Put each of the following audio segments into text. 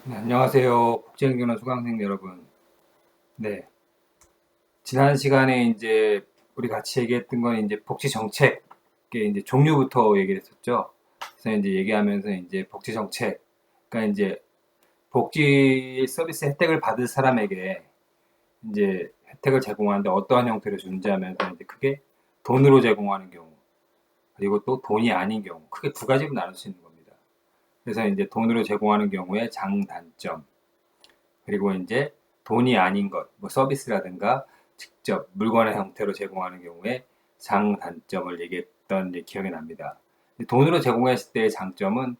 네, 안녕하세요. 국제행정원 수강생 여러분. 네. 지난 시간에 이제 우리 같이 얘기했던 건 이제 복지 정책의 이제 종류부터 얘기를 했었죠. 그래서 이제 얘기하면서 이제 복지 정책, 그러니까 이제 복지 서비스 혜택을 받을 사람에게 이제 혜택을 제공하는데 어떠한 형태로 준지 하면서 이제 크게 돈으로 제공하는 경우, 그리고 또 돈이 아닌 경우, 크게 두 가지로 나눌 수 있는 겁니다. 그래서 이제 돈으로 제공하는 경우에 장단점, 그리고 이제 돈이 아닌 것, 뭐 서비스라든가 직접 물건의 형태로 제공하는 경우에 장단점을 얘기했던 이제 기억이 납니다. 돈으로 제공했을 때의 장점은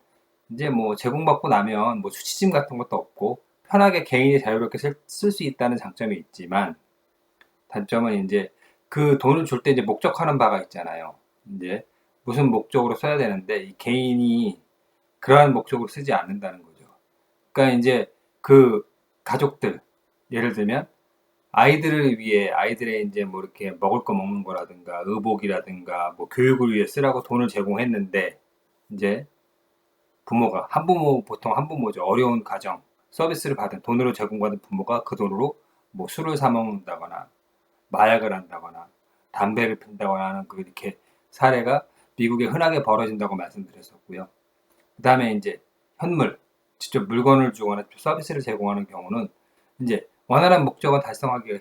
이제 뭐 제공받고 나면 뭐 수치심 같은 것도 없고 편하게 개인이 자유롭게 쓸 수 있다는 장점이 있지만, 단점은 이제 그 돈을 줄 때 이제 목적하는 바가 있잖아요. 이제 무슨 목적으로 써야 되는데 이 개인이 그러한 목적으로 쓰지 않는다는 거죠. 그러니까 이제 그 가족들, 예를 들면 아이들을 위해 아이들의 이제 뭐 이렇게 먹을 거 먹는 거라든가 의복이라든가 뭐 교육을 위해 쓰라고 돈을 제공했는데, 이제 부모가 한부모, 보통 한부모죠. 어려운 가정 서비스를 받은 돈으로 제공받은 부모가 그 돈으로 뭐 술을 사 먹는다거나 마약을 한다거나 담배를 핀다거나 하는 그 이렇게 사례가 미국에 흔하게 벌어진다고 말씀드렸었고요. 그 다음에 이제 현물, 직접 물건을 주거나 서비스를 제공하는 경우는 이제 원하는 목적은 달성하기가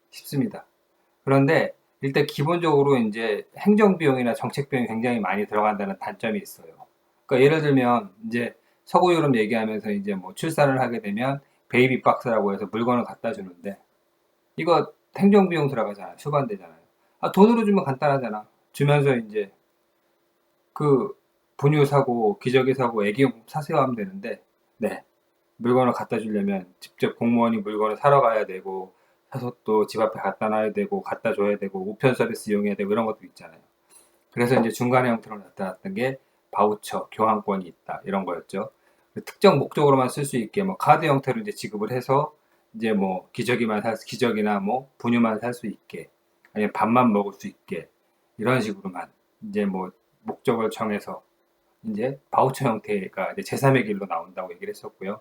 쉽습니다. 그런데 일단 기본적으로 이제 행정비용이나 정책비용이 굉장히 많이 들어간다는 단점이 있어요. 그러니까 예를 들면 이제 서구 유럽 얘기하면서 이제 뭐 출산을 하게 되면 베이비 박스라고 해서 물건을 갖다 주는데, 이거 행정비용 들어가잖아요. 수반되잖아요. 아, 돈으로 주면 간단하잖아. 주면서 이제 그 분유 사고 기저귀 사고 애기용 사세요 하면 되는데, 네, 물건을 갖다 주려면 직접 공무원이 물건을 사러 가야 되고 사서 또 집 앞에 갖다 놔야 되고 갖다 줘야 되고 우편 서비스 이용해야 되고 이런 것도 있잖아요. 그래서 이제 중간에 형태로 나타났던 게 바우처 교환권이 있다 이런 거였죠. 특정 목적으로만 쓸 수 있게 뭐 카드 형태로 이제 지급을 해서 이제 뭐 기저귀나 뭐 분유만 살 수 있게, 아니면 밥만 먹을 수 있게, 이런 식으로만 이제 뭐 목적을 정해서 이제 바우처 형태가 이제 제3의 길로 나온다고 얘기를 했었고요.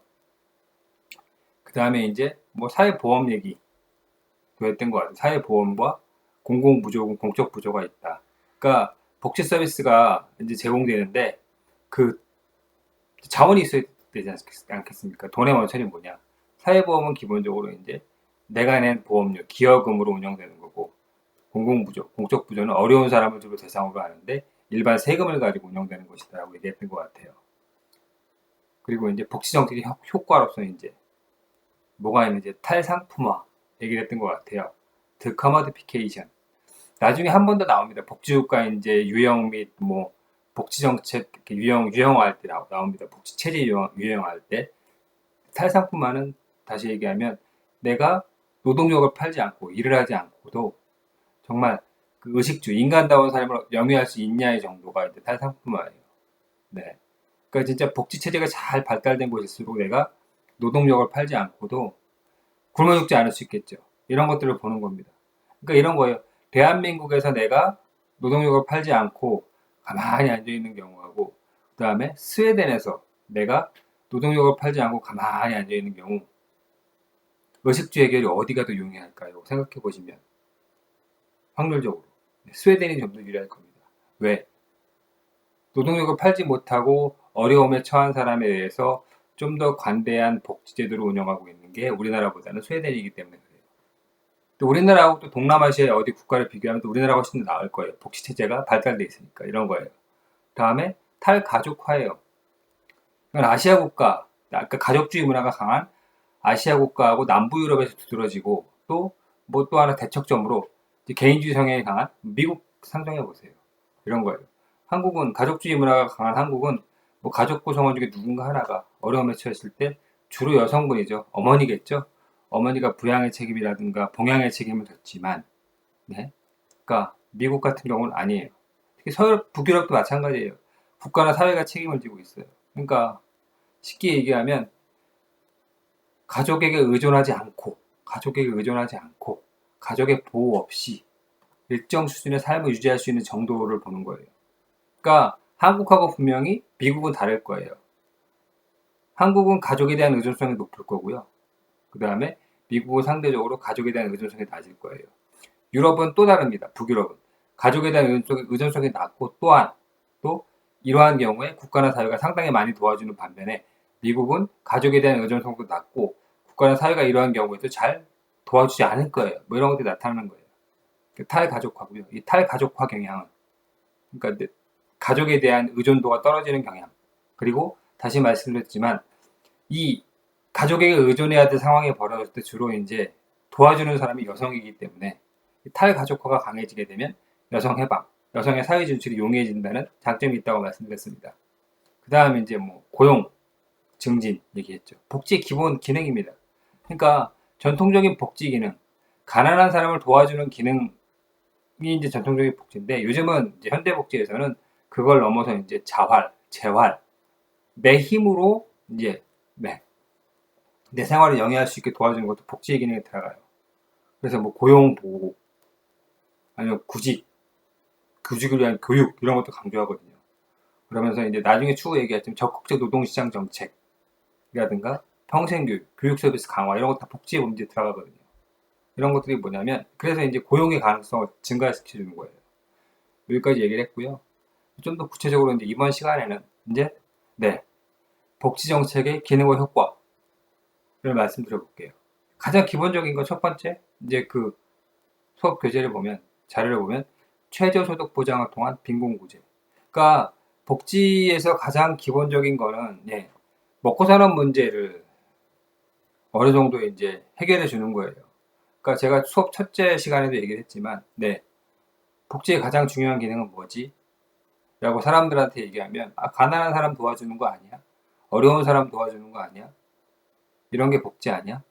그 다음에 이제 뭐 사회보험 얘기도 했던 것 같아요. 사회보험과 공공부조금 공적부조가 있다. 그러니까 복지 서비스가 이제 제공되는데 그 자원이 있어야 되지 않겠습니까? 돈의 원천이 뭐냐? 사회보험은 기본적으로 이제 내가 낸 보험료, 기여금으로 운영되는 거고, 공공부조, 공적부조는 어려운 사람을 주로 대상으로 하는데 일반 세금을 가지고 운영되는 것이다라고 얘기했던 것 같아요. 그리고 이제 복지 정책의 효과로서 이제 뭐가 있는지 탈상품화 얘기를 했던 것 같아요. 드커머디피케이션. 나중에 한 번 더 나옵니다. 복지국가 이제 유형 및 뭐 복지정책 유형화할 때 나옵니다. 복지체제 유형화할 때 탈상품화는, 다시 얘기하면 내가 노동력을 팔지 않고 일을 하지 않고도 정말 그 의식주 인간다운 삶을 영위할 수 있냐의 정도가 이제 탈상품화예요. 네. 그러니까 진짜 복지체제가 잘 발달된 곳일수록 내가 노동력을 팔지 않고도 굶어 죽지 않을 수 있겠죠. 이런 것들을 보는 겁니다. 그러니까 이런 거예요. 대한민국에서 내가 노동력을 팔지 않고 가만히 앉아 있는 경우하고, 그 다음에 스웨덴에서 내가 노동력을 팔지 않고 가만히 앉아 있는 경우, 의식주 해결이 어디가 더 용이할까요? 생각해 보시면 확률적으로 스웨덴이 좀 더 유리할 겁니다. 왜? 노동력을 팔지 못하고 어려움에 처한 사람에 대해서 좀 더 관대한 복지제도를 운영하고 있는 게 우리나라보다는 스웨덴이기 때문에 그래요. 또 우리나라하고 또 동남아시아의 어디 국가를 비교하면 또 우리나라가 훨씬 더 나을 거예요. 복지체제가 발달돼 있으니까. 이런 거예요. 다음에 탈가족화예요. 이건 아시아 국가, 아까 가족주의 문화가 강한 아시아 국가하고 남부 유럽에서 두드러지고, 또 뭐 또 하나 대척점으로 개인주의 성향이 강한 미국 상정해 보세요. 이런 거예요. 한국은 가족주의 문화가 강한 한국은 뭐 가족 구성원 중에 누군가 하나가 어려움에 처했을 때 주로 여성분이죠. 어머니겠죠. 어머니가 부양의 책임이라든가 봉양의 책임을 졌지만, 네. 그러니까 미국 같은 경우는 아니에요. 특히 서유럽, 북유럽도 마찬가지예요. 국가나 사회가 책임을 지고 있어요. 그러니까 쉽게 얘기하면 가족에게 의존하지 않고 가족의 보호 없이 일정 수준의 삶을 유지할 수 있는 정도를 보는 거예요. 그러니까 한국하고 분명히 미국은 다를 거예요. 한국은 가족에 대한 의존성이 높을 거고요. 그 다음에 미국은 상대적으로 가족에 대한 의존성이 낮을 거예요. 유럽은 또 다릅니다. 북유럽은. 가족에 대한 의존성이 낮고 또한 또 이러한 경우에 국가나 사회가 상당히 많이 도와주는 반면에 미국은 가족에 대한 의존성도 낮고 국가나 사회가 이러한 경우에도 잘 도와주지 않을 거예요. 뭐 이런 것들이 나타나는 거예요. 탈가족화고요. 이 탈가족화 경향은 그러니까 가족에 대한 의존도가 떨어지는 경향. 그리고 다시 말씀드렸지만 이 가족에게 의존해야 될 상황이 벌어질 때 주로 이제 도와주는 사람이 여성이기 때문에 탈가족화가 강해지게 되면 여성 해방, 여성의 사회 진출이 용이해진다는 장점이 있다고 말씀드렸습니다. 그 다음에 이제 뭐 고용 증진 얘기했죠. 복지의 기본 기능입니다. 그러니까 전통적인 복지 기능, 가난한 사람을 도와주는 기능이 이제 전통적인 복지인데 요즘은 이제 현대 복지에서는 그걸 넘어서 이제 자활, 재활, 내 힘으로 이제 내 생활을 영위할 수 있게 도와주는 것도 복지의 기능에 들어가요. 그래서 뭐 고용 보호, 아니면 구직을 위한 교육 이런 것도 강조하거든요. 그러면서 이제 나중에 추후 얘기했지만 적극적 노동시장 정책이라든가 평생교육, 교육 서비스 강화 이런 것 다 복지의 문제에 들어가거든요. 이런 것들이 뭐냐면 그래서 이제 고용의 가능성을 증가시켜주는 거예요. 여기까지 얘기를 했고요. 좀 더 구체적으로 이제 이번 시간에는 이제 복지 정책의 기능과 효과를 말씀드려 볼게요. 가장 기본적인 건 첫 번째 이제 그 수업 교재를 보면 자료를 보면 최저소득 보장을 통한 빈곤구제. 그러니까 복지에서 가장 기본적인 거는 먹고 사는 문제를 어느 정도 이제 해결해 주는 거예요. 그러니까 제가 수업 첫째 시간에도 얘기를 했지만, 복지의 가장 중요한 기능은 뭐지? 라고 사람들한테 얘기하면, 가난한 사람 도와주는 거 아니야? 어려운 사람 도와주는 거 아니야? 이런 게 복지 아니야?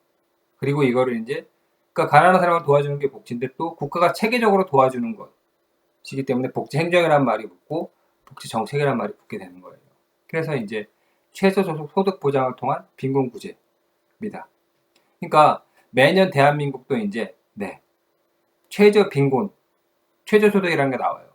그리고 이거를 이제, 그러니까 가난한 사람을 도와주는 게 복지인데 또 국가가 체계적으로 도와주는 것이기 때문에 복지 행정이라는 말이 붙고 복지 정책이라는 말이 붙게 되는 거예요. 그래서 이제 최저소득 보장을 통한 빈곤구제입니다. 그러니까 매년 대한민국도 이제 최저소득이라는 게 나와요.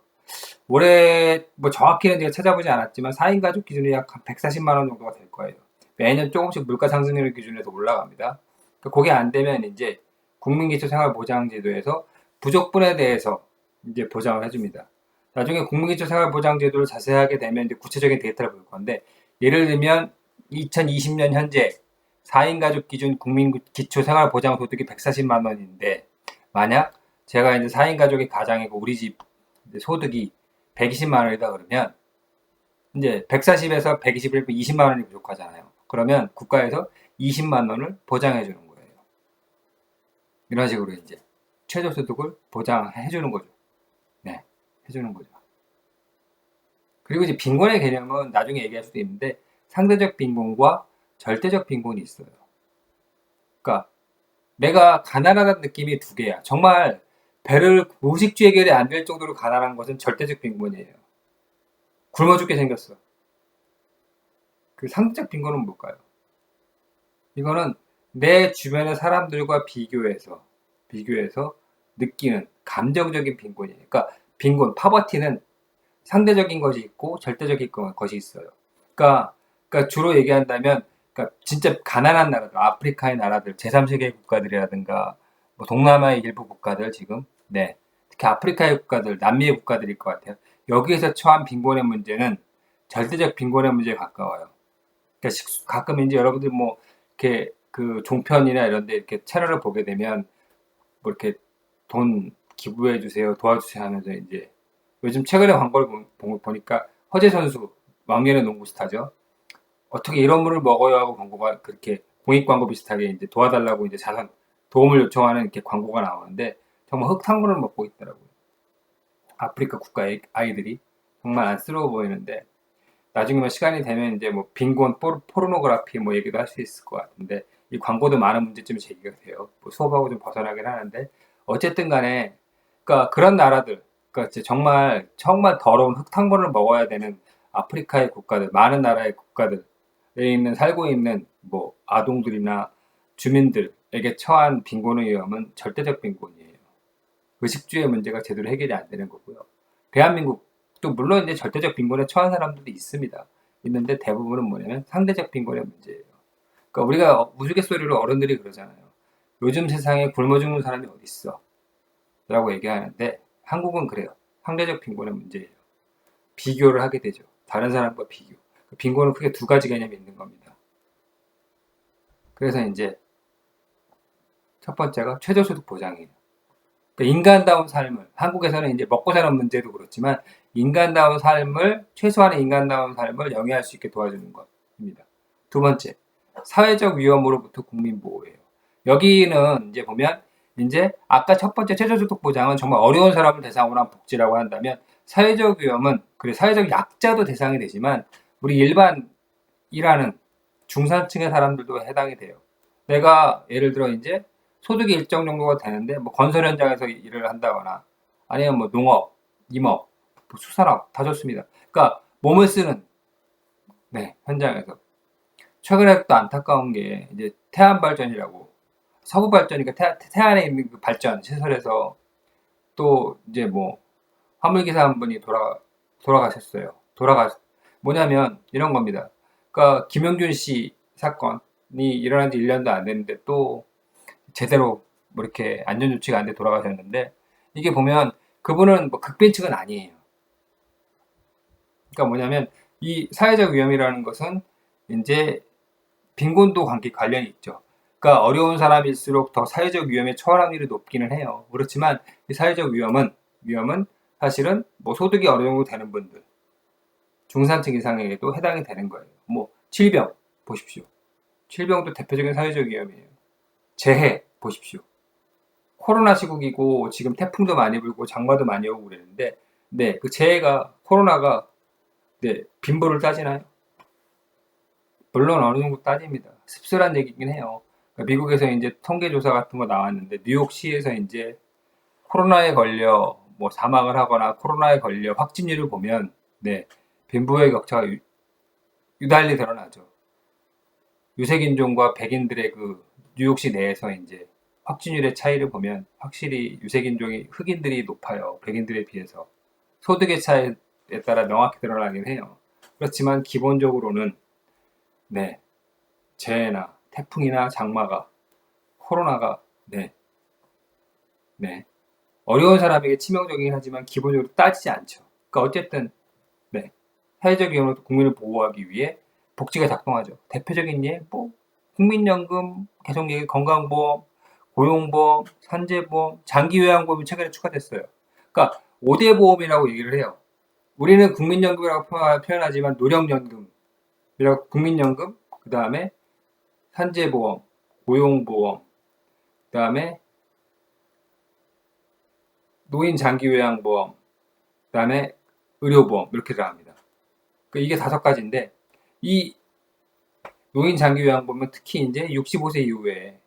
올해 뭐 정확히는 제가 찾아보지 않았지만 4인 가족 기준이 약 140만 원 정도가 될 거예요. 매년 조금씩 물가 상승률 기준에서 올라갑니다. 그러니까 그게 안 되면 이제 국민기초생활보장제도에서 부족분에 대해서 이제 보장을 해줍니다. 나중에 국민기초생활보장제도를 자세히 하게 되면 이제 구체적인 데이터를 볼 건데, 예를 들면 2020년 현재 4인 가족 기준 국민기초생활보장소득이 140만 원인데, 만약 제가 이제 4인 가족의 가장이고 우리 집 소득이 120만 원이다 그러면 이제 140에서 120을 20만 원이 부족하잖아요. 그러면 국가에서 20만 원을 보장해 주는 거예요. 이런 식으로 이제 최저소득을 보장해 주는 거죠. 해주는 거죠. 그리고 이제 빈곤의 개념은 나중에 얘기할 수도 있는데 상대적 빈곤과 절대적 빈곤이 있어요. 그러니까 내가 가난하다는 느낌이 두 개야. 정말 배를 무식주 해결이 안 될 정도로 가난한 것은 절대적 빈곤이에요. 굶어 죽게 생겼어. 그 상대적 빈곤은 뭘까요? 이거는 내 주변의 사람들과 비교해서 느끼는 감정적인 빈곤이에요. 그러니까 파버티는 상대적인 것이 있고 절대적인 것이 있어요. 그러니까 주로 얘기한다면, 그러니까 진짜 가난한 나라들, 아프리카의 나라들, 제3세계 국가들이라든가 뭐 동남아의 일부 국가들 지금, 특히 아프리카의 국가들, 남미의 국가들일 것 같아요. 여기에서 처한 빈곤의 문제는 절대적 빈곤의 문제에 가까워요. 그러니까 가끔 이제 여러분들 뭐 이렇게 그 종편이나 이런데 이렇게 채널을 보게 되면 뭐 이렇게 돈 기부해 주세요, 도와주세요 하면서 이제 요즘 최근에 광고를 보니까 허재 선수, 왕년의 농구 스타죠. 어떻게 이런 물을 먹어야 하고 광고가 그렇게 공익 광고 비슷하게 이제 도와달라고 이제 자선 도움을 요청하는 이렇게 광고가 나오는데 정말 흙탕물을 먹고 있더라고요. 아프리카 국가의 아이들이 정말 안쓰러워 보이는데 나중에 뭐 시간이 되면 이제 뭐 빈곤, 포르노그라피 뭐 얘기도 할 수 있을 것 같은데 이 광고도 많은 문제점이 제기가 돼요. 뭐 수업하고 좀 벗어나긴 하는데 어쨌든 간에 그러니까 그런 나라들, 그러니까 정말 더러운 흙탕물을 먹어야 되는 아프리카의 국가들, 많은 나라의 국가들에 살고 있는 뭐 아동들이나 주민들에게 처한 빈곤의 위험은 절대적 빈곤이에요. 의식주의 문제가 제대로 해결이 안 되는 거고요. 대한민국도 물론 이제 절대적 빈곤에 처한 사람들도 있습니다. 있는데 대부분은 뭐냐면 상대적 빈곤의 문제예요. 그러니까 우리가 우스갯소리로 어른들이 그러잖아요. 요즘 세상에 굶어 죽는 사람이 어디 있어? 라고 얘기하는데 한국은 그래요. 상대적 빈곤의 문제예요. 비교를 하게 되죠. 다른 사람과 비교. 빈곤은 크게 두 가지 개념이 있는 겁니다. 그래서 이제 첫 번째가 최저소득 보장이에요. 그러니까 인간다운 삶을, 한국에서는 이제 먹고 사는 문제도 그렇지만 인간다운 삶을, 최소한의 인간다운 삶을 영위할 수 있게 도와주는 것입니다. 두 번째, 사회적 위험으로부터 국민 보호예요. 여기는 이제 보면 이제 아까 첫 번째 최저소득 보장은 정말 어려운 사람을 대상으로 한 복지라고 한다면 사회적 위험은 그래 사회적 약자도 대상이 되지만 우리 일반 일하는 중산층의 사람들도 해당이 돼요. 내가 예를 들어 이제 소득이 일정 정도가 되는데 뭐 건설 현장에서 일을 한다거나 아니면 뭐 농업, 임업, 뭐 수산업 다 좋습니다. 그러니까 몸을 쓰는 네, 현장에서 최근에 또 안타까운 게 이제 태안 발전이라고 서부 발전이니까 태안에 있는 그 발전 시설에서 또 이제 뭐 화물기사 한 분이 돌아가셨어요. 뭐냐면 이런 겁니다. 그러니까 김영균 씨 사건이 일어난 지 1년도 안 됐는데 또 제대로 뭐 이렇게 안전조치가 안 돼 돌아가셨는데 이게 보면 그분은 뭐 극빈층은 아니에요. 그러니까 뭐냐면 이 사회적 위험이라는 것은 이제 빈곤도 관련이 있죠. 그러니까 어려운 사람일수록 더 사회적 위험에 처할 확률이 높기는 해요. 그렇지만 이 사회적 위험은 사실은 뭐 소득이 어느 정도 되는 분들, 중산층 이상에게도 해당이 되는 거예요. 뭐 질병 보십시오. 질병도 대표적인 사회적 위험이에요. 재해 보십시오. 코로나 시국이고 지금 태풍도 많이 불고 장마도 많이 오고 그랬는데 네, 그 재해가 코로나가 네, 빈부를 따지나요? 물론 어느 정도 따집니다. 씁쓸한 얘기긴 해요. 그러니까 미국에서 이제 통계조사 같은 거 나왔는데 뉴욕시에서 이제 코로나에 걸려 뭐 사망을 하거나 코로나에 걸려 확진율을 보면 네, 빈부의 격차가 유달리 드러나죠. 유색인종과 백인들의 그 뉴욕시 내에서 이제 확진율의 차이를 보면 확실히 유색인종이 흑인들이 높아요. 백인들에 비해서. 소득의 차이에 따라 명확히 드러나긴 해요. 그렇지만 기본적으로는 네, 재해나 태풍이나 장마가 코로나가 네, 네. 어려운 사람에게 치명적이긴 하지만 기본적으로 따지지 않죠. 그러니까 어쨌든 네, 사회적 위험으로부터 국민을 보호하기 위해 복지가 작동하죠. 대표적인 예, 뭐 국민연금, 개성얘기, 건강보험, 고용보험, 산재보험, 장기요양보험이 최근에 추가됐어요. 그러니까 5대 보험이라고 얘기를 해요. 우리는 국민연금이라고 표현하지만 노령연금이라고 국민연금, 그 다음에 산재보험, 고용보험, 그 다음에 노인 장기요양보험, 그 다음에 의료보험 이렇게 들어갑니다. 그러니까 이게 5가지인데 이 노인 장기요양보험은 특히 이제 65세 이후에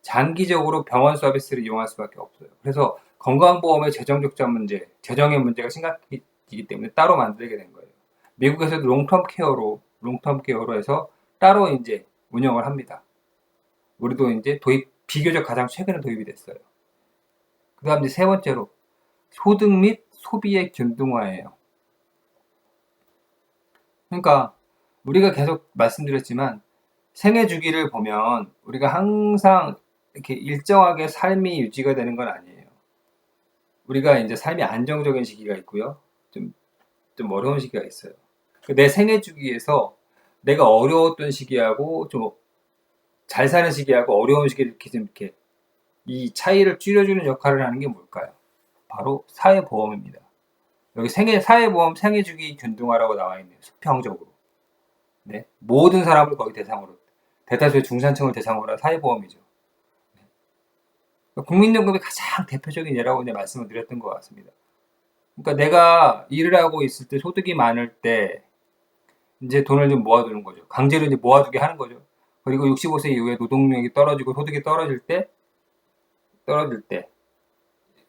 장기적으로 병원 서비스를 이용할 수밖에 없어요. 그래서 건강보험의 재정 적자 문제, 재정의 문제가 심각해지기 때문에 따로 만들게 된 거예요. 미국에서도 롱텀 케어로 해서 따로 이제 운영을 합니다. 우리도 이제 비교적 가장 최근에 도입이 됐어요. 그 다음 이제 세 번째로 소득 및 소비의 균등화예요. 그러니까 우리가 계속 말씀드렸지만 생애 주기를 보면 우리가 항상 이렇게 일정하게 삶이 유지가 되는 건 아니에요. 우리가 이제 삶이 안정적인 시기가 있고요. 좀 어려운 시기가 있어요. 내 생애 주기에서 내가 어려웠던 시기하고 좀 잘 사는 시기하고 어려운 시기를 이렇게 좀 이렇게 이 차이를 줄여주는 역할을 하는 게 뭘까요? 바로 사회보험입니다. 여기 사회보험 생애주기 균등화라고 나와 있네요. 수평적으로. 네. 모든 사람을 거의 대상으로. 대다수의 중산층을 대상으로 한 사회보험이죠. 국민연금이 가장 대표적인 예라고 이제 말씀을 드렸던 것 같습니다. 그러니까 내가 일을 하고 있을 때 소득이 많을 때 이제 돈을 좀 모아두는 거죠. 강제로 이제 모아두게 하는 거죠. 그리고 65세 이후에 노동력이 떨어지고 소득이 떨어질 때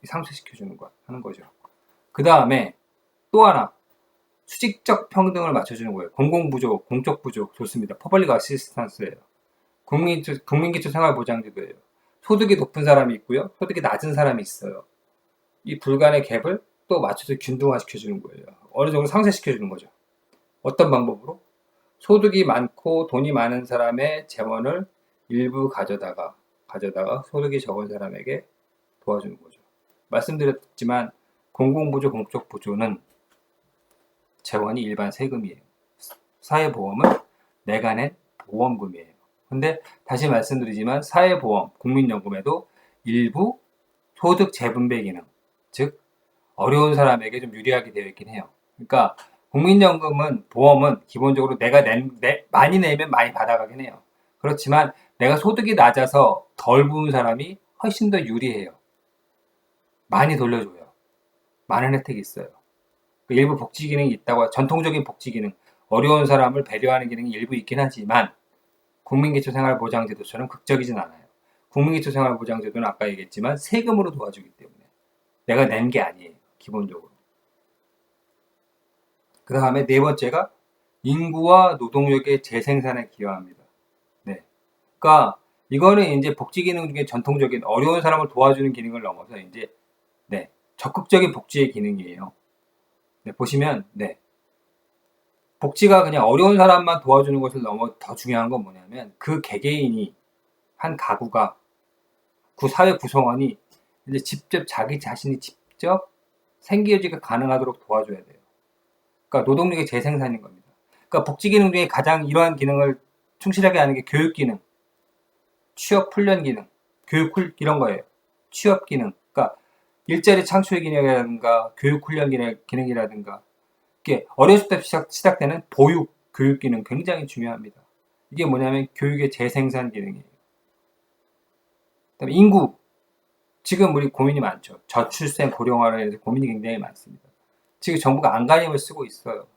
상쇄시켜주는 거 하는 거죠. 그 다음에 또 하나 수직적 평등을 맞춰주는 거예요. 공공부족, 공적부족 좋습니다. 퍼블릭 어시스턴스예요. 국민기초 생활보장제도예요. 소득이 높은 사람이 있고요. 소득이 낮은 사람이 있어요. 이 불간의 갭을 또 맞춰서 균등화 시켜주는 거예요. 어느 정도 상쇄시켜주는 거죠. 어떤 방법으로? 소득이 많고 돈이 많은 사람의 재원을 일부 가져다가 소득이 적은 사람에게 도와주는 거죠. 말씀드렸지만 공공부조, 공적부조는 재원이 일반 세금이에요. 사회보험은 내가 낸 보험금이에요. 근데 다시 말씀드리지만 사회보험, 국민연금에도 일부 소득 재분배 기능, 즉 어려운 사람에게 좀 유리하게 되어 있긴 해요. 그러니까 국민연금은 보험은 기본적으로 내가 많이 내면 많이 받아가긴 해요. 그렇지만 내가 소득이 낮아서 덜 부은 사람이 훨씬 더 유리해요. 많이 돌려줘요. 많은 혜택이 있어요. 일부 복지 기능이 있다고, 전통적인 복지 기능, 어려운 사람을 배려하는 기능이 일부 있긴 하지만 국민기초생활보장제도처럼 극적이진 않아요. 국민기초생활보장제도는 아까 얘기했지만 세금으로 도와주기 때문에 내가 낸 게 아니에요. 기본적으로. 그 다음에 네 번째가 인구와 노동력의 재생산에 기여합니다. 네. 그러니까 이거는 이제 복지 기능 중에 전통적인 어려운 사람을 도와주는 기능을 넘어서 이제 네, 적극적인 복지의 기능이에요. 네, 보시면 네. 복지가 그냥 어려운 사람만 도와주는 것을 넘어 더 중요한 건 뭐냐면 그 개개인이 한 가구가 그 사회 구성원이 이제 직접 자기 자신이 직접 생계유지가 가능하도록 도와줘야 돼요. 그러니까 노동력의 재생산인 겁니다. 그러니까 복지 기능 중에 가장 이러한 기능을 충실하게 하는 게 교육 기능, 취업 훈련 기능, 교육 이런 거예요. 취업 기능, 그러니까 일자리 창출 기능이라든가 교육 훈련 기능이라든가 이게 어렸을 때 시작되는 보육, 교육 기능 굉장히 중요합니다. 이게 뭐냐면 교육의 재생산 기능이에요. 그다음에 인구, 지금 우리 고민이 많죠. 저출생 고령화로 해서 고민이 굉장히 많습니다. 지금 정부가 안간힘을 쓰고 있어요.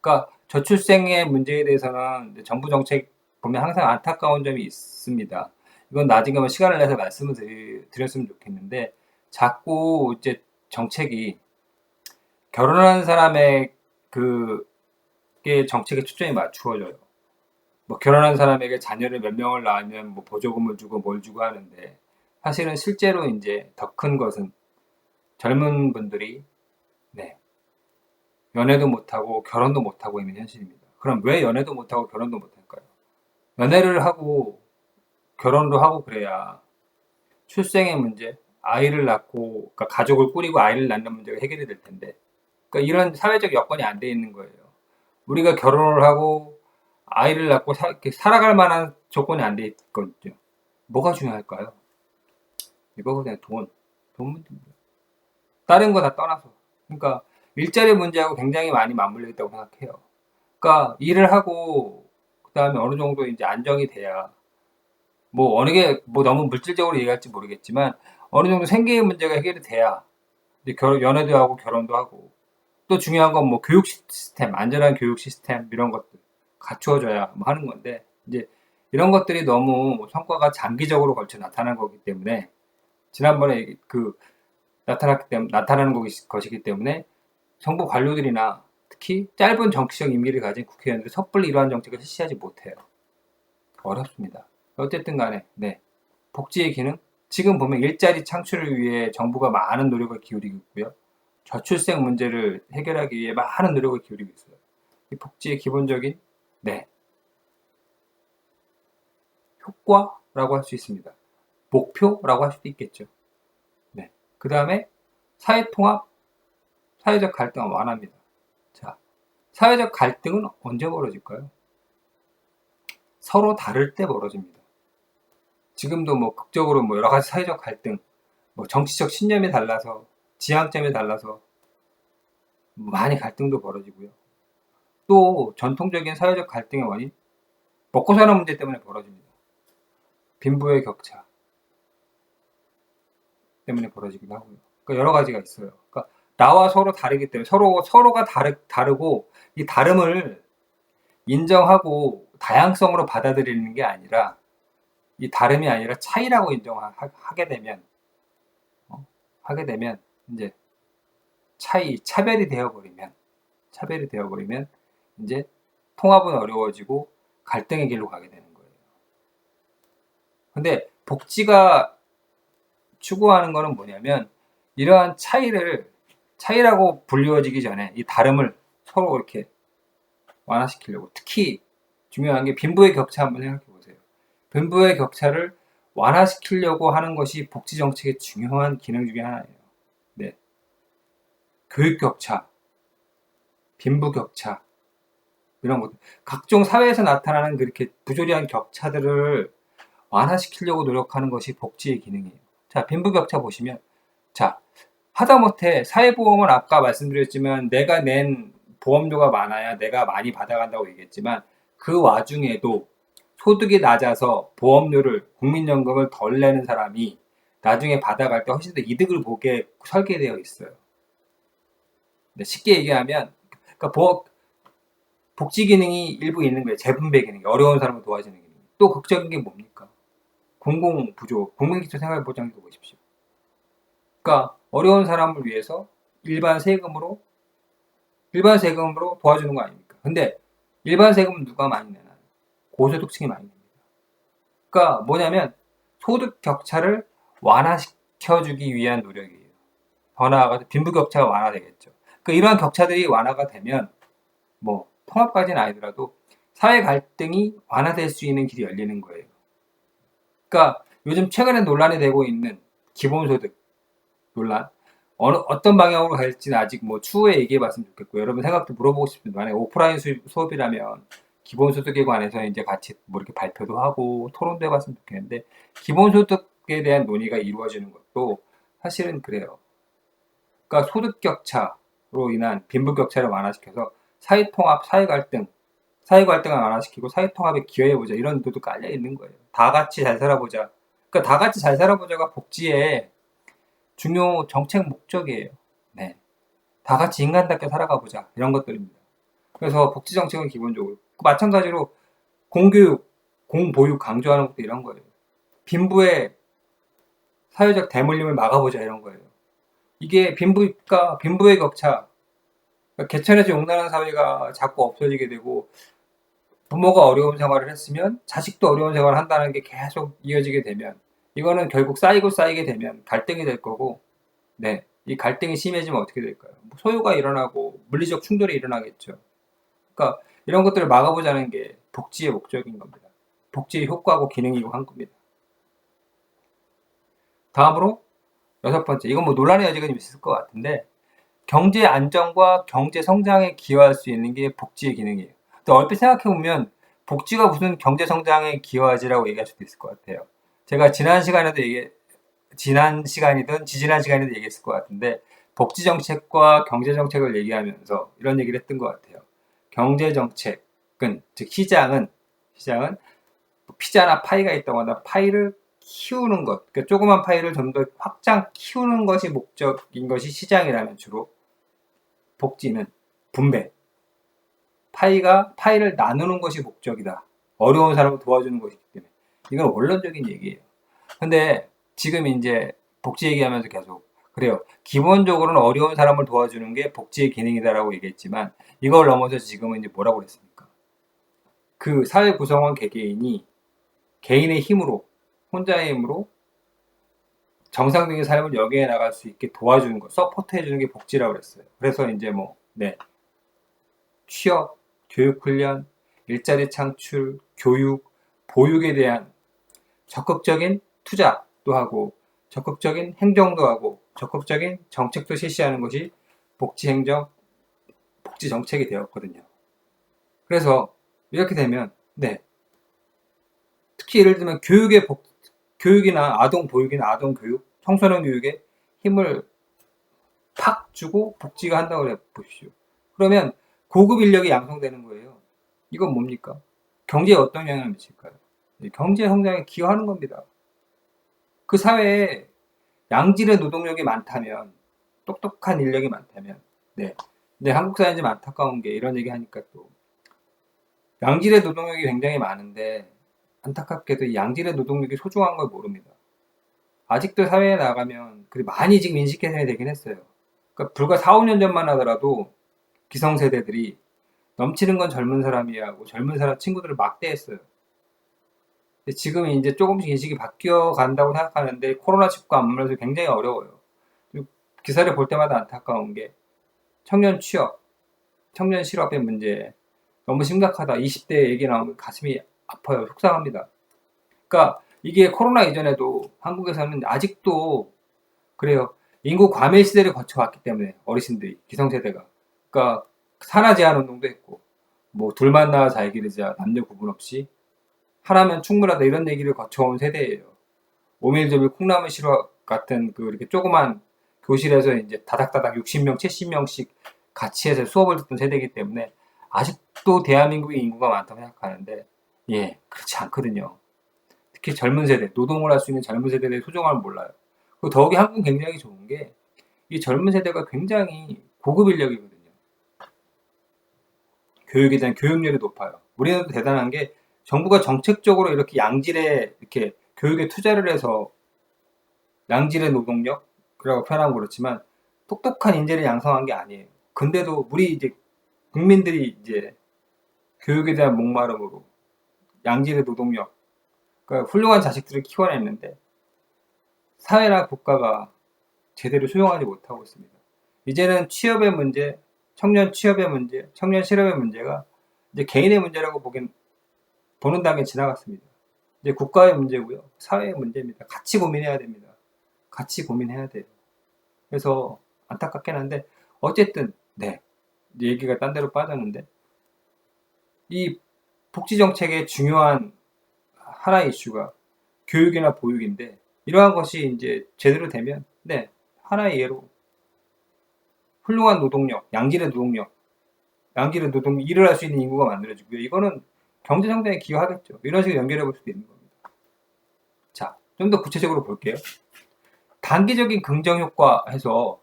그러니까 저출생의 문제에 대해서는 정부 정책 보면 항상 안타까운 점이 있습니다. 이건 나중에 한번 시간을 내서 말씀을 드렸으면 좋겠는데 자꾸 이제 정책이 결혼한 사람의 그게 정책에 초점이 맞추어져요. 뭐 결혼한 사람에게 자녀를 몇 명을 낳으면 뭐 보조금을 주고 뭘 주고 하는데 사실은 실제로 이제 더 큰 것은 젊은 분들이 네, 연애도 못하고 결혼도 못하고 있는 현실입니다. 그럼 왜 연애도 못하고 결혼도 못할까요? 연애를 하고 결혼도 하고 그래야 출생의 문제, 아이를 낳고 그러니까 가족을 꾸리고 아이를 낳는 문제가 해결이 될 텐데 그러니까 이런 사회적 여건이 안 돼 있는 거예요. 우리가 결혼을 하고 아이를 낳고 이렇게 살아갈 만한 조건이 안 돼 있거든요. 뭐가 중요할까요? 이거 그냥 돈 문제입니다. 다른 거 다 떠나서. 그러니까 일자리 문제하고 굉장히 많이 맞물려 있다고 생각해요. 그러니까 일을 하고 그다음에 어느 정도 이제 안정이 돼야 뭐 어느 게 뭐 너무 물질적으로 얘기할지 모르겠지만 어느 정도 생계의 문제가 해결이 돼야 이제 연애도 하고 결혼도 하고 또 중요한 건 뭐 교육 시스템, 안전한 교육 시스템 이런 것들 갖추어져야 뭐 하는 건데 이제 이런 것들이 너무 성과가 장기적으로 걸쳐 나타난 거기 때문에 지난번에 나타나는 것이기 때문에 정부 관료들이나 특히 짧은 정치적 임기를 가진 국회의원들이 섣불리 이러한 정책을 실시하지 못해요. 어렵습니다. 어쨌든 간에 네. 복지의 기능 지금 보면 일자리 창출을 위해 정부가 많은 노력을 기울이고 있고요. 저출생 문제를 해결하기 위해 많은 노력을 기울이고 있어요. 이 복지의 기본적인 네. 효과라고 할 수 있습니다. 목표라고 할 수도 있겠죠. 네. 그 다음에 사회통합, 사회적 갈등은 완화입니다. 자, 사회적 갈등은 언제 벌어질까요? 서로 다를 때 벌어집니다. 지금도 뭐 극적으로 뭐 여러 가지 사회적 갈등, 뭐 정치적 신념이 달라서, 지향점이 달라서 많이 갈등도 벌어지고요. 또 전통적인 사회적 갈등의 원인, 먹고 사는 문제 때문에 벌어집니다. 빈부의 격차 때문에 벌어지기도 하고요. 그러니까 여러 가지가 있어요. 그러니까 나와 서로 다르기 때문에 서로가 다르고 이 다름을 인정하고 다양성으로 받아들이는 게 아니라 이 다름이 아니라 차이라고 인정하게 되면 하게 되면 이제 차별이 되어버리면 이제 통합은 어려워지고 갈등의 길로 가게 되는 거예요. 근데 복지가 추구하는 거는 뭐냐면 이러한 차이라고 불리워지기 전에 이 다름을 서로 이렇게 완화시키려고. 특히 중요한 게 빈부의 격차 한번 생각해 보세요. 빈부의 격차를 완화시키려고 하는 것이 복지 정책의 중요한 기능 중에 하나예요. 네. 교육 격차, 빈부 격차, 이런 것들. 각종 사회에서 나타나는 그렇게 부조리한 격차들을 완화시키려고 노력하는 것이 복지의 기능이에요. 자, 빈부 격차 보시면, 자, 하다못해 사회보험은 아까 말씀드렸지만 내가 낸 보험료가 많아야 내가 많이 받아간다고 얘기했지만 그 와중에도 소득이 낮아서 보험료를, 국민연금을 덜 내는 사람이 나중에 받아갈 때 훨씬 더 이득을 보게 설계되어 있어요. 네, 쉽게 얘기하면, 그러니까 복지 기능이 일부 있는 거예요. 재분배 기능이. 어려운 사람을 도와주는 기능. 또 극적인 게 뭡니까? 공공부조, 국민기초생활보장도 보십시오. 그러니까 어려운 사람을 위해서 일반 세금으로 도와주는 거 아닙니까? 근데 일반 세금은 누가 많이 내나요? 고소득층이 많이 냅니다. 그러니까 뭐냐면 소득 격차를 완화시켜주기 위한 노력이에요. 더 나아가서 빈부격차가 완화되겠죠. 그러니까 이러한 격차들이 완화가 되면 뭐 통합까지는 아니더라도 사회 갈등이 완화될 수 있는 길이 열리는 거예요. 그러니까 요즘 최근에 논란이 되고 있는 기본소득 논란, 어떤 방향으로 갈지는 아직 뭐 추후에 얘기해 봤으면 좋겠고, 여러분 생각도 물어보고 싶은데, 만약에 오프라인 수업이라면 기본소득에 관해서 이제 같이 뭐 이렇게 발표도 하고 토론도 해봤으면 좋겠는데, 기본소득에 대한 논의가 이루어지는 것도 사실은 그래요. 그러니까 소득 격차로 인한 빈부 격차를 완화시켜서 사회통합, 사회갈등을 완화시키고 사회통합에 기여해보자, 이런 의도도 깔려 있는 거예요. 다 같이 잘 살아보자. 그러니까 다 같이 잘 살아보자가 복지의 중요 정책 목적이에요. 네. 다 같이 인간답게 살아가 보자. 이런 것들입니다. 그래서 복지 정책은 기본적으로 마찬가지로 공교육, 공보육 강조하는 것도 이런 거예요. 빈부의 사회적 대물림을 막아보자, 이런 거예요. 이게 빈부의 격차, 그러니까 개천에서 용나는 사회가 자꾸 없어지게 되고, 부모가 어려운 생활을 했으면 자식도 어려운 생활을 한다는 게 계속 이어지게 되면, 이거는 결국 쌓이게 되면 갈등이 될 거고, 네, 이 갈등이 심해지면 어떻게 될까요? 소요가 일어나고 물리적 충돌이 일어나겠죠. 그러니까 이런 것들을 막아보자는 게 복지의 목적인 겁니다. 복지의 효과고 기능이고 한 겁니다. 다음으로 여섯 번째, 이건 뭐 논란의 여지가 좀 있을 것 같은데, 경제 안정과 경제 성장에 기여할 수 있는 게 복지의 기능이에요. 또 얼핏 생각해 보면 복지가 무슨 경제 성장에 기여하지라고 얘기할 수도 있을 것 같아요. 제가 지난 시간이든 지지난 시간에도 얘기했을 것 같은데, 복지 정책과 경제 정책을 얘기하면서 이런 얘기를 했던 것 같아요. 경제 정책은, 즉 시장은 피자나 파이가 있다거나 파이를 키우는 것, 그러니까 조그만 파이를 좀 더 확장 키우는 것이 목적인 것이 시장이라면, 주로 복지는 분배, 파이를 나누는 것이 목적이다. 어려운 사람을 도와주는 것이기 때문에. 이건 원론적인 얘기예요. 근데 지금 이제 복지 얘기하면서 계속 그래요. 기본적으로는 어려운 사람을 도와주는 게 복지의 기능이다라고 얘기했지만, 이걸 넘어서 지금은 이제 뭐라고 그랬습니까? 그 사회 구성원 개개인이 개인의 힘으로, 혼자의 힘으로 정상적인 삶을 영위해 나갈 수 있게 도와주는 거, 서포트 해주는 게 복지라고 그랬어요. 그래서 이제 취업, 교육훈련, 일자리 창출, 교육, 보육에 대한 적극적인 투자도 하고, 적극적인 행정도 하고, 적극적인 정책도 실시하는 것이 복지 정책이 되었거든요. 그래서 이렇게 되면, 특히 예를 들면 교육이나 아동 보육이나 아동 교육, 청소년 교육에 힘을 팍 주고 복지가 한다고 해 보십시오. 그러면 고급 인력이 양성되는 거예요. 이건 뭡니까? 경제에 어떤 영향을 미칠까요? 경제 성장에 기여하는 겁니다. 그 사회에 양질의 노동력이 많다면, 똑똑한 인력이 많다면, 근데 한국 사회는 좀 안타까운 게, 이런 얘기 하니까 또, 양질의 노동력이 굉장히 많은데, 안타깝게도 이 양질의 노동력이 소중한 걸 모릅니다. 아직도 사회에 나가면, 많이 지금 인식 개선이 되긴 했어요. 그러니까 불과 4, 5년 전만 하더라도 기성세대들이 넘치는 건 젊은 사람이야 하고 젊은 사람 친구들을 막대했어요. 근데 지금 이제 조금씩 인식이 바뀌어 간다고 생각하는데, 코로나19가 안물려서 굉장히 어려워요. 기사를 볼 때마다 안타까운 게 청년 취업, 청년 실업의 문제, 너무 심각하다. 20대 얘기 나오면 가슴이 아파요. 속상합니다. 그러니까 이게 코로나 이전에도 한국에서는 아직도 그래요. 인구 과밀 시대를 거쳐왔기 때문에 어르신들이 기성세대가 그러니까 산하 제한 운동도 했고 뭐 둘 만나 잘 기르자 남녀 구분 없이 하나면 충분하다 이런 얘기를 거쳐온 세대예요. 오밀조밀 콩나물 시럽 같은 그 이렇게 조그만 교실에서 이제 다닥다닥 60명, 70명씩 같이 해서 수업을 듣던 세대이기 때문에 아직도 대한민국의 인구가 많다고 생각하는데 예, 그렇지 않거든요. 특히 젊은 세대, 노동을 할 수 있는 젊은 세대의 소중함을 몰라요. 그리고 더욱이 한국은 굉장히 좋은 게 이 젊은 세대가 굉장히 고급 인력이거든요. 교육에 대한 교육열이 높아요. 우리나라도 대단한 게 정부가 정책적으로 이렇게 양질의 이렇게 교육에 투자를 해서 양질의 노동력이라고 표현하면 그렇지만 똑똑한 인재를 양성한 게 아니에요. 근데도 우리 이제 국민들이 이제 교육에 대한 목마름으로 양질의 노동력, 그러니까 훌륭한 자식들을 키워냈는데 사회나 국가가 제대로 수용하지 못하고 있습니다. 이제는 취업의 문제, 청년 취업의 문제, 청년 실업의 문제가 이제 개인의 문제라고 보는 단계 지나갔습니다. 이제 국가의 문제고요, 사회의 문제입니다. 같이 고민해야 됩니다. 같이 고민해야 돼요. 그래서 안타깝긴 한데 어쨌든 네, 얘기가 딴 데로 빠졌는데 이 복지 정책의 중요한 하나의 이슈가 교육이나 보육인데 이러한 것이 이제 제대로 되면 네, 하나의 예로 훌륭한 노동력, 양질의 노동, 일을 할 수 있는 인구가 만들어지고요. 이거는 경제 성장에 기여하겠죠. 이런 식으로 연결해 볼 수도 있는 겁니다. 자, 좀 더 구체적으로 볼게요. 단기적인 긍정 효과 해서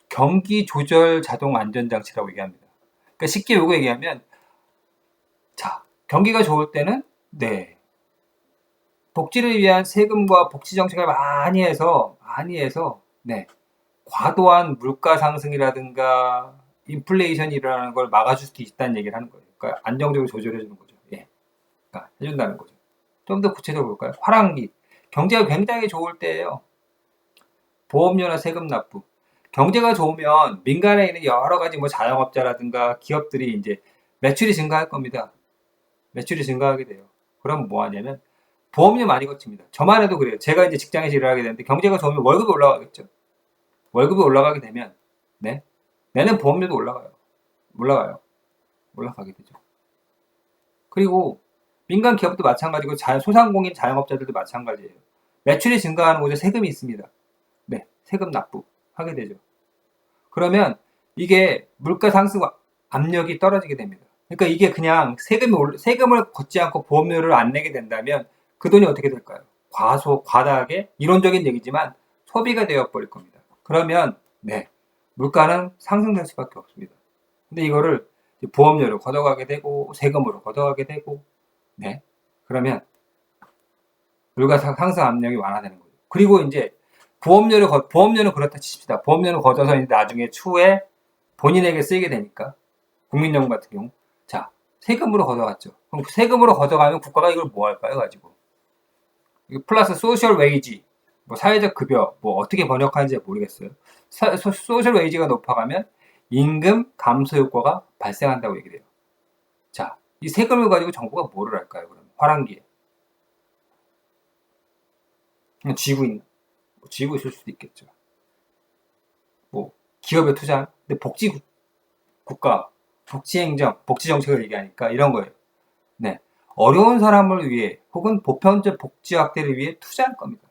경기 조절 자동 안전장치라고 얘기합니다. 그러니까 쉽게 요거 얘기하면 자, 경기가 좋을 때는 네, 복지를 위한 세금과 복지 정책을 많이 해서 네, 과도한 물가 상승이라든가 인플레이션이 일어나는 걸 막아줄 수도 있다는 얘기를 하는 거예요. 그러니까 안정적으로 조절해 주는 거죠. 예. 그러니까 해준다는 거죠. 좀 더 구체적으로 볼까요? 화랑기. 경제가 굉장히 좋을 때예요. 보험료나 세금 납부. 경제가 좋으면 민간에 있는 여러 가지 뭐 자영업자라든가 기업들이 이제 매출이 증가할 겁니다. 매출이 증가하게 돼요. 그럼 뭐 하냐면 보험료 많이 거칩니다. 저만 해도 그래요. 제가 이제 직장에서 일을 하게 되는데 경제가 좋으면 월급이 올라가겠죠. 월급이 올라가게 되면 네, 내는 보험료도 올라가게 되죠. 그리고 민간 기업도 마찬가지고 소상공인 자영업자들도 마찬가지예요. 매출이 증가하는 곳에 세금이 있습니다. 네, 세금 납부하게 되죠. 그러면 이게 물가 상승 압력이 떨어지게 됩니다. 그러니까 이게 그냥 세금을 걷지 않고 보험료를 안 내게 된다면 그 돈이 어떻게 될까요? 과다하게 이론적인 얘기지만 소비가 되어 버릴 겁니다. 그러면 네, 물가는 상승될 수밖에 없습니다. 근데 이거를 보험료를 걷어가게 되고 세금으로 걷어가게 되고 네, 그러면 물가 상승 압력이 완화되는 거죠. 그리고 이제 보험료는 그렇다 치십시다. 보험료는 걷어서 이제 나중에 추후에 본인에게 쓰이게 되니까 국민연금 같은 경우 자, 세금으로 걷어갔죠. 그럼 세금으로 걷어가면 국가가 이걸 뭐 할까요? 가지고 이거 플러스 소셜 웨이지, 뭐 사회적 급여, 뭐 어떻게 번역하는지 모르겠어요. 소셜 웨이지가 높아가면 임금 감소 효과가 발생한다고 얘기를 해요. 자, 이 세금을 가지고 정부가 뭐를 할까요? 그럼 화랑기에 그냥 쥐고 있을 수도 있겠죠. 뭐 기업에 투자, 근데 국가, 복지행정, 복지정책을 얘기하니까 이런 거예요. 네, 어려운 사람을 위해 혹은 보편적 복지 확대를 위해 투자할 겁니다.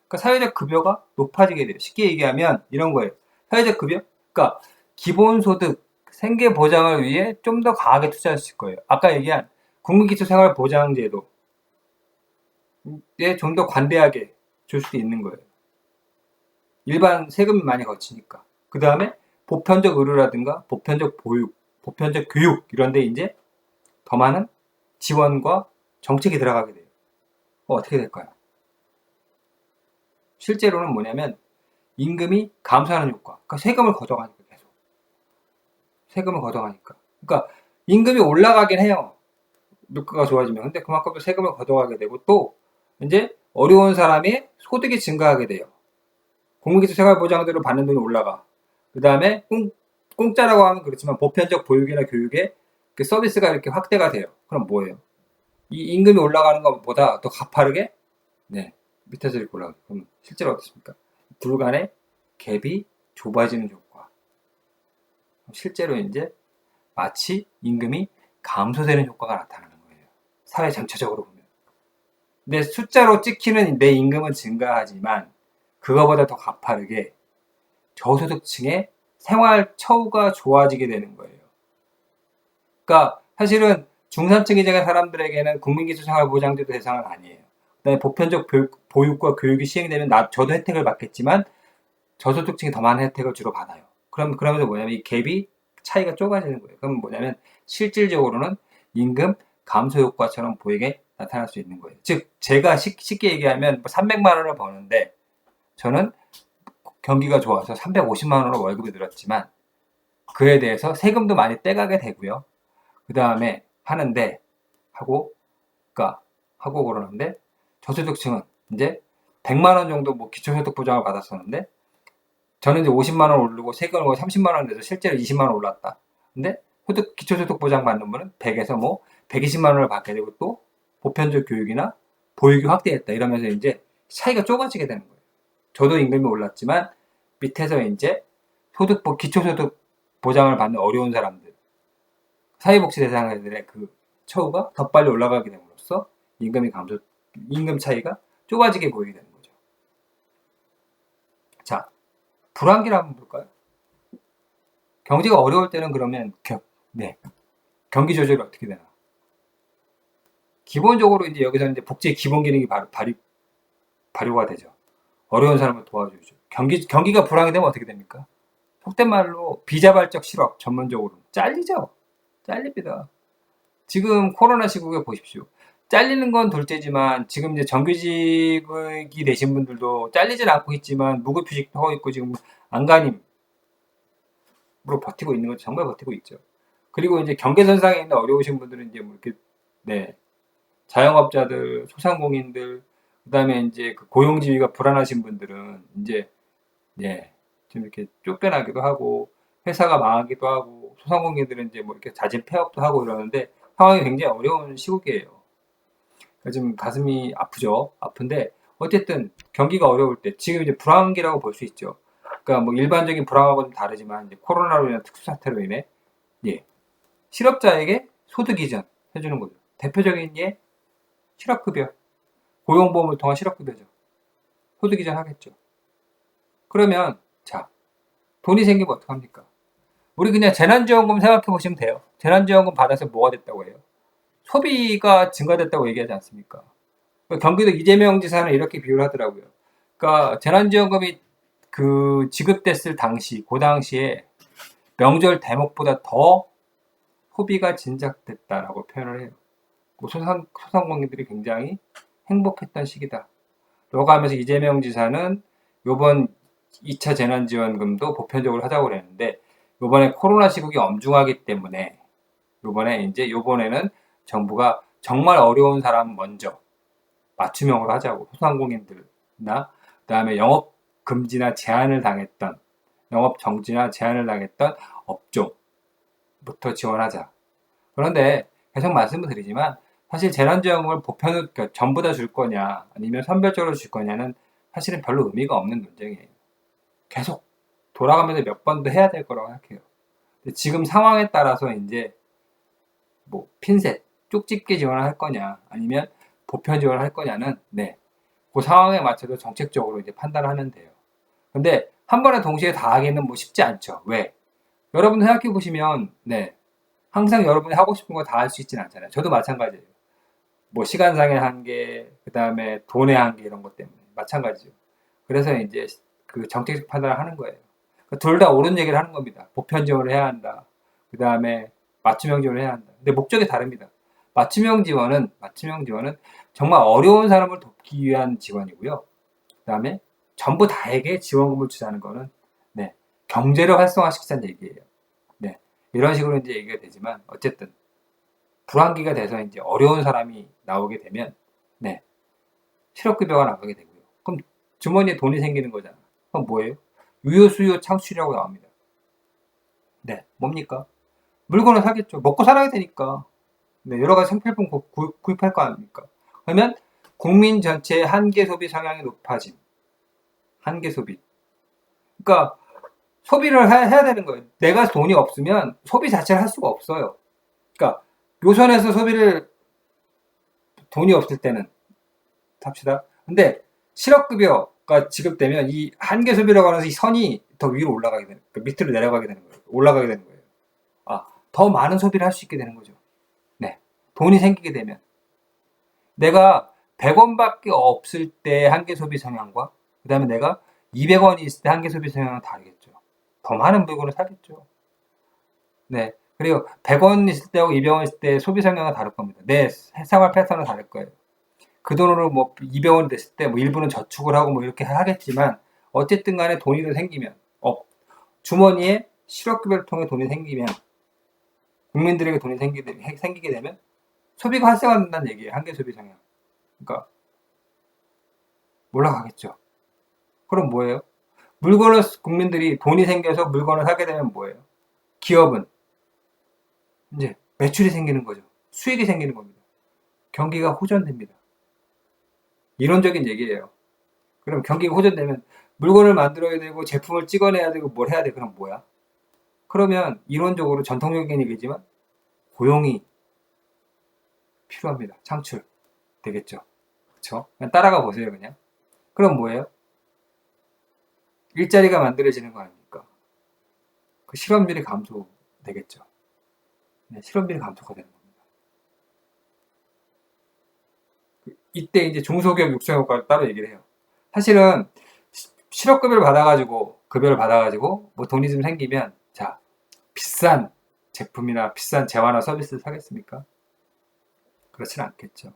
그러니까 사회적 급여가 높아지게 돼요. 쉽게 얘기하면 이런 거예요. 사회적 급여? 그러니까 기본소득, 생계 보장을 위해 좀 더 강하게 투자하실 거예요. 아까 얘기한 국민기초생활보장제도에 좀 더 관대하게 줄 수도 있는 거예요. 일반 세금이 많이 거치니까. 그 다음에 보편적 의료라든가 보편적 보육, 보편적 교육 이런 데 이제 더 많은 지원과 정책이 들어가게 돼요. 어떻게 될까요? 실제로는 뭐냐면 임금이 감소하는 효과. 그러니까 세금을 걷어가니까 계속. 세금을 걷어가니까. 그러니까 임금이 올라가긴 해요. 물가가 좋아지면. 근데 그만큼 세금을 걷어가게 되고 또 이제 어려운 사람이 소득이 증가하게 돼요. 공공기초생활보장제로 받는 돈이 올라가. 그 다음에 공짜라고 하면 그렇지만 보편적 보육이나 교육에 그 서비스가 이렇게 확대가 돼요. 그럼 뭐예요? 이 임금이 올라가는 것보다 더 가파르게 네, 밑에서 이렇게 올라가요. 그럼 실제로 어떻습니까? 둘 간의 갭이 좁아지는 효과. 실제로 이제 마치 임금이 감소되는 효과가 나타나는 거예요. 사회 전체적으로 보면. 내 숫자로 찍히는 내 임금은 증가하지만 그거보다 더 가파르게 저소득층의 생활 처우가 좋아지게 되는 거예요. 그러니까 사실은 중산층 이상의 사람들에게는 국민기초생활보장제도 대상은 아니에요. 그다음에 보편적 보육과 교육이 시행되면 저도 혜택을 받겠지만 저소득층이 더 많은 혜택을 주로 받아요. 그러면서 뭐냐면 이 갭이 차이가 좁아지는 거예요. 그럼 뭐냐면 실질적으로는 임금 감소 효과처럼 보이게 나타날 수 있는 거예요. 즉 제가 쉽게 얘기하면 300만 원을 버는데 저는 경기가 좋아서 350만 원으로 월급이 늘었지만 그에 대해서 세금도 많이 떼가게 되고요. 그 다음에 하는데 하고 그러는데 저소득층은 이제 100만 원 정도 뭐 기초소득 보장을 받았었는데 저는 이제 50만 원 오르고 세금을 30만 원 내서 실제로 20만 원 올랐다. 근데 기초소득 보장 받는 분은 100에서 뭐 120만 원을 받게 되고 또 보편적 교육이나 보육이 확대했다. 이러면서 이제 차이가 좁아지게 되는 거예요. 저도 임금이 올랐지만 밑에서 이제 기초소득 보장을 받는 어려운 사람들, 사회복지 대상자들의 그 처우가 더 빨리 올라가게 됨으로써 임금 차이가 좁아지게 보이게 되는 거죠. 자, 불황기를 한번 볼까요? 경제가 어려울 때는 그러면 경기 조절이 어떻게 되나? 기본적으로 이제 여기서는 이제 복지의 기본 기능이 발효가 되죠. 어려운 사람을 도와주죠. 경기가 불황이 되면 어떻게 됩니까? 속된 말로 비자발적 실업 전문적으로 잘리죠. 잘립니다. 지금 코로나 시국에 보십시오. 잘리는 건 둘째지만 지금 이제 정규직이 되신 분들도 잘리진 않고 있지만 무급휴직도 하고 있고 지금 안간힘으로 버티고 있는 거죠. 정말 버티고 있죠. 그리고 이제 경계선상에 있는 어려우신 분들은 이제 뭐 이렇게 자영업자들, 소상공인들, 그다음에 이제 그 고용지위가 불안하신 분들은 이제 좀 이렇게 쫓겨나기도 하고 회사가 망하기도 하고 소상공인들은 이제 뭐 이렇게 자진 폐업도 하고 이러는데 상황이 굉장히 어려운 시국이에요. 그러니까 지금 가슴이 아프죠. 아픈데 어쨌든 경기가 어려울 때 지금 이제 불황기라고 볼 수 있죠. 그러니까 뭐 일반적인 불황하고 좀 다르지만 이제 코로나로 인한 특수사태로 인해 실업자에게 소득 이전 해주는 거죠. 대표적인 게 실업급여, 고용보험을 통한 실업급여죠. 소득 이전 하겠죠. 그러면 자, 돈이 생기면 어떡합니까? 우리 그냥 재난지원금 생각해 보시면 돼요. 재난지원금 받아서 뭐가 됐다고 해요? 소비가 증가됐다고 얘기하지 않습니까? 경기도 이재명 지사는 이렇게 비유를 하더라고요. 그러니까 재난지원금이 그 지급됐을 당시, 그 당시에 명절 대목보다 더 소비가 진작됐다라고 표현을 해요. 소상공인들이 굉장히 행복했던 시기다. 라고 하면서 이재명 지사는 요번 2차 재난지원금도 보편적으로 하자고 그랬는데 요번에 코로나 시국이 엄중하기 때문에 요번에는 정부가 정말 어려운 사람 먼저 맞춤형으로 하자고 소상공인들나 그다음에 영업 정지나 제한을 당했던 업종부터 지원하자. 그런데 계속 말씀을 드리지만 사실 재난지원금을 그러니까 전부 다 줄 거냐 아니면 선별적으로 줄 거냐는 사실은 별로 의미가 없는 논쟁이에요. 계속 돌아가면서 몇 번 더 해야 될 거라고 생각해요. 지금 상황에 따라서 이제 뭐 핀셋, 쪽집게 지원을 할 거냐 아니면 보편 지원을 할 거냐는 그 상황에 맞춰서 정책적으로 이제 판단을 하면 돼요. 근데 한 번에 동시에 다 하기는 뭐 쉽지 않죠. 왜? 여러분 생각해 보시면 항상 여러분이 하고 싶은 거 다 할 수 있지는 않잖아요. 저도 마찬가지예요. 뭐 시간상의 한계, 그 다음에 돈의 한계 이런 것 때문에 마찬가지죠. 그래서 이제 그 정책적 판단을 하는 거예요. 둘 다 옳은 얘기를 하는 겁니다. 보편 지원을 해야 한다. 그 다음에 맞춤형 지원을 해야 한다. 근데 목적이 다릅니다. 맞춤형 지원은 정말 어려운 사람을 돕기 위한 지원이고요. 그 다음에 전부 다에게 지원금을 주자는 거는 경제를 활성화시키자는 얘기예요. 이런 식으로 이제 얘기가 되지만 어쨌든 불황기가 돼서 이제 어려운 사람이 나오게 되면 실업급여가 나가게 되고요. 그럼 주머니에 돈이 생기는 거잖아. 그럼 뭐예요? 유효 수요 창출이라고 나옵니다. 뭡니까? 물건을 사겠죠. 먹고 살아야 되니까. 네, 여러 가지 생필품 구입할 거 아닙니까? 그러면 국민 전체의 한계 소비 성향이 높아짐. 한계 소비. 그러니까 소비를 해야 되는 거예요. 내가 돈이 없으면 소비 자체를 할 수가 없어요. 그러니까 요선에서 소비를 돈이 없을 때는 삽시다. 근데 실업급여가 지급되면 이 한계 소비라고 하는 이 선이 더 위로 올라가게 되는, 그러니까 밑으로 내려가게 되는 거예요. 올라가게 되는 거예요. 아, 더 많은 소비를 할 수 있게 되는 거죠. 네. 돈이 생기게 되면. 내가 100원밖에 없을 때 한계 소비 성향과 그 다음에 내가 200원이 있을 때 한계 소비 성향은 다르겠죠. 더 많은 물건을 사겠죠. 네. 그리고 100원 있을 때하고 200원 있을 때 소비 성향은 다를 겁니다. 내 생활 패턴은 다를 거예요. 그 돈으로 뭐 200원이 됐을 때 뭐 일부는 저축을 하고 뭐 이렇게 하겠지만 어쨌든 간에 돈이 더 생기면 주머니에 실업급여를 통해 돈이 생기면 국민들에게 돈이 생기게 되면 소비가 활성화된다는 얘기예요. 한계 소비 성향. 그러니까 올라가겠죠. 그럼 뭐예요? 물건을 국민들이 돈이 생겨서 물건을 사게 되면 뭐예요? 기업은 이제 매출이 생기는 거죠. 수익이 생기는 겁니다. 경기가 호전됩니다. 이론적인 얘기예요. 그럼 경기가 호전되면 물건을 만들어야 되고 제품을 찍어내야 되고 뭘 해야 돼? 그럼 뭐야? 그러면 이론적으로 전통적인 얘기지만 고용이 필요합니다. 창출 되겠죠. 그렇죠? 그냥 따라가 보세요, 그냥. 그럼 뭐예요? 일자리가 만들어지는 거 아닙니까? 그 실업률이 감소되겠죠. 네, 실업률이 감소가 되는 겁니다. 이때 이제 중소기업 육성 효과를 따로 얘기를 해요. 사실은 실업급여를 받아가지고 뭐 돈이 좀 생기면 자, 비싼 제품이나 비싼 재화나 서비스를 사겠습니까? 그렇지는 않겠죠.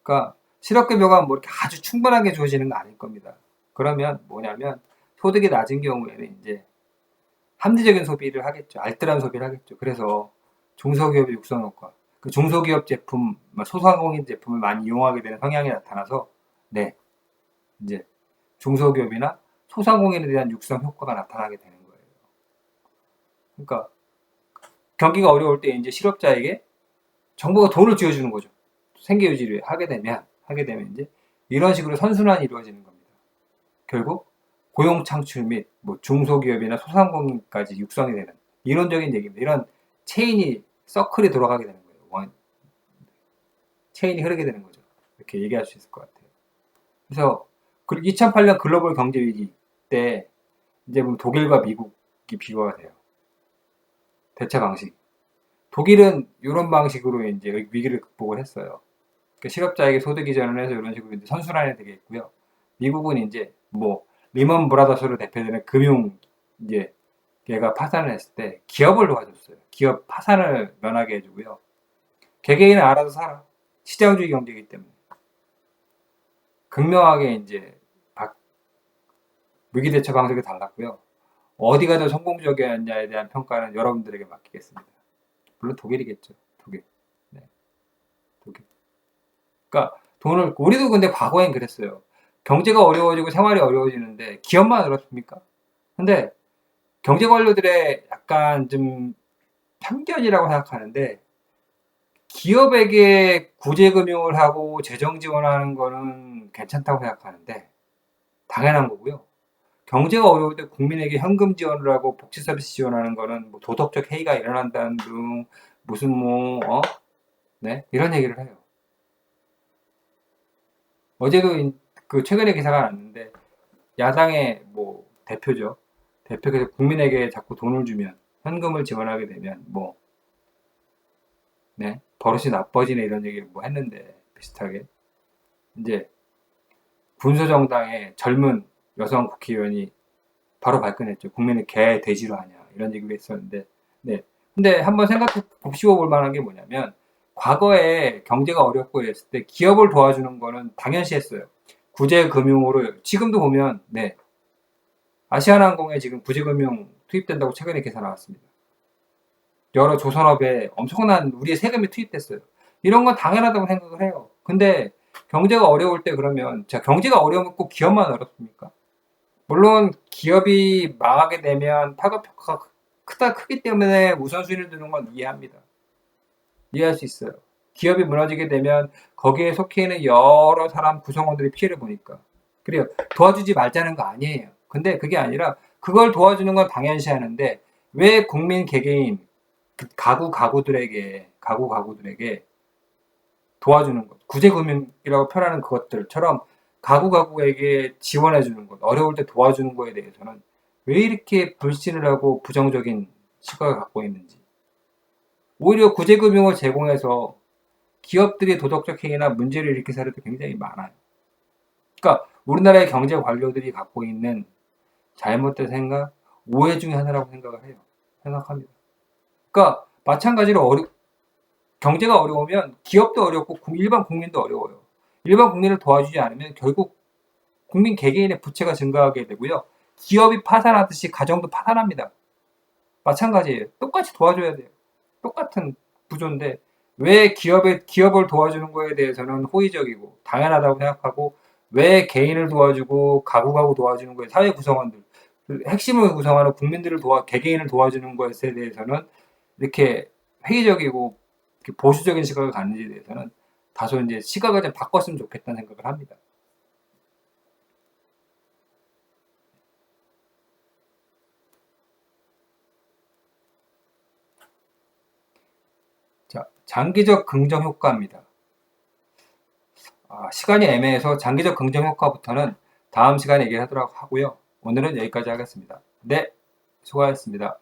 그러니까 실업급여가 뭐 이렇게 아주 충분하게 주어지는 거 아닐 겁니다. 그러면 뭐냐면 소득이 낮은 경우에는 이제 합리적인 소비를 하겠죠. 알뜰한 소비를 하겠죠. 그래서 중소기업 육성 효과, 그 중소기업 제품, 소상공인 제품을 많이 이용하게 되는 성향이 나타나서 네, 이제 중소기업이나 소상공인에 대한 육성 효과가 나타나게 되는 거예요. 그러니까 경기가 어려울 때 이제 실업자에게 정부가 돈을 쥐어주는 거죠. 생계 유지를 하게 되면 이제 이런 식으로 선순환이 이루어지는 겁니다. 결국 고용 창출 및 뭐 중소기업이나 소상공인까지 육성이 되는 이론적인 얘기입니다. 이런 서클이 돌아가게 되는 거예요. 체인이 흐르게 되는 거죠. 이렇게 얘기할 수 있을 것 같아요. 그래서 2008년 글로벌 경제 위기 때 이제 보면 독일과 미국이 비교가 돼요. 대처 방식. 독일은 이런 방식으로 이제 위기를 극복을 했어요. 그러니까 실업자에게 소득 이전을 해서 이런 식으로 이제 선순환이 되겠고요. 미국은 이제 뭐 리먼 브라더스로 대표되는 금융 이제 걔가 파산을 했을 때 기업을 도와줬어요. 기업 파산을 면하게 해주고요. 개개인은 알아서 살아. 시장주의 경제이기 때문에. 극명하게 이제 위기 대처 방식이 달랐고요. 어디가 더 성공적이었냐에 대한 평가는 여러분들에게 맡기겠습니다. 물론 독일이겠죠. 독일. 네. 독일. 그러니까 우리도 근데 과거엔 그랬어요. 경제가 어려워지고 생활이 어려워지는데 기업만 어렵습니까? 근데 경제 관료들의 약간 좀 편견이라고 생각하는데 기업에게 구제금융을 하고 재정 지원하는 거는 괜찮다고 생각하는데 당연한 거고요. 경제가 어려울 때 국민에게 현금 지원을 하고 복지 서비스 지원하는 거는 뭐 도덕적 해이가 일어난다는 등 무슨 네? 이런 얘기를 해요. 어제도 그 최근에 기사가 났는데 야당의 뭐 대표죠. 대표께서 국민에게 자꾸 돈을 주면 현금을 지원하게 되면 뭐 네, 버릇이 나빠지네 이런 얘기를 뭐 했는데 비슷하게 이제 군소정당의 젊은 여성 국회의원이 바로 발끈했죠. 국민을 개 돼지로 하냐 이런 얘기를 했었는데 네. 근데 한번 생각해 봅시고 볼 만한 게 뭐냐면 과거에 경제가 어렵고 이랬을 때 기업을 도와주는 거는 당연시했어요. 구제금융으로 지금도 보면 네. 아시아나항공에 지금 구제금융 투입된다고 최근에 계산 나왔습니다. 여러 조선업에 엄청난 우리의 세금이 투입됐어요. 이런 건 당연하다고 생각을 해요. 근데 경제가 어려울 때 그러면 자 경제가 어려우면 꼭 기업만 어렵습니까? 물론 기업이 망하게 되면 파급 효과가 크기 때문에 우선순위를 두는 건 이해합니다. 이해할 수 있어요. 기업이 무너지게 되면 거기에 속해 있는 여러 사람 구성원들이 피해를 보니까. 그래요. 도와주지 말자는 거 아니에요. 근데 그게 아니라 그걸 도와주는 건 당연시 하는데 왜 국민 개개인 가구들에게 도와주는 것, 구제금융이라고 표현하는 그것들처럼 가구에게 지원해 주는 것, 어려울 때 도와주는 거에 대해서는 왜 이렇게 불신을 하고 부정적인 시각을 갖고 있는지. 오히려 구제금융을 제공해서 기업들이 도덕적 행위나 문제를 일으킨 사례도 굉장히 많아요. 그러니까 우리나라의 경제 관료들이 갖고 있는 잘못된 생각, 오해 중에 하나라고 생각합니다. 그러니까 마찬가지로 경제가 어려우면 기업도 어렵고 일반 국민도 어려워요. 일반 국민을 도와주지 않으면 결국 국민 개개인의 부채가 증가하게 되고요. 기업이 파산하듯이 가정도 파산합니다. 마찬가지예요. 똑같이 도와줘야 돼요. 똑같은 구조인데 왜 기업을 도와주는 거에 대해서는 호의적이고 당연하다고 생각하고 왜 개인을 도와주고 가구 도와주는 거에 사회 구성원들 핵심을 구성하는 국민들을 개개인을 도와주는 것에 대해서는 이렇게 회의적이고 이렇게 보수적인 시각을 갖는지에 대해서는 다소 이제 시각을 좀 바꿨으면 좋겠다는 생각을 합니다. 자, 장기적 긍정 효과입니다. 시간이 애매해서 장기적 긍정 효과부터는 다음 시간에 얘기하도록 하고요. 오늘은 여기까지 하겠습니다. 네, 수고하셨습니다.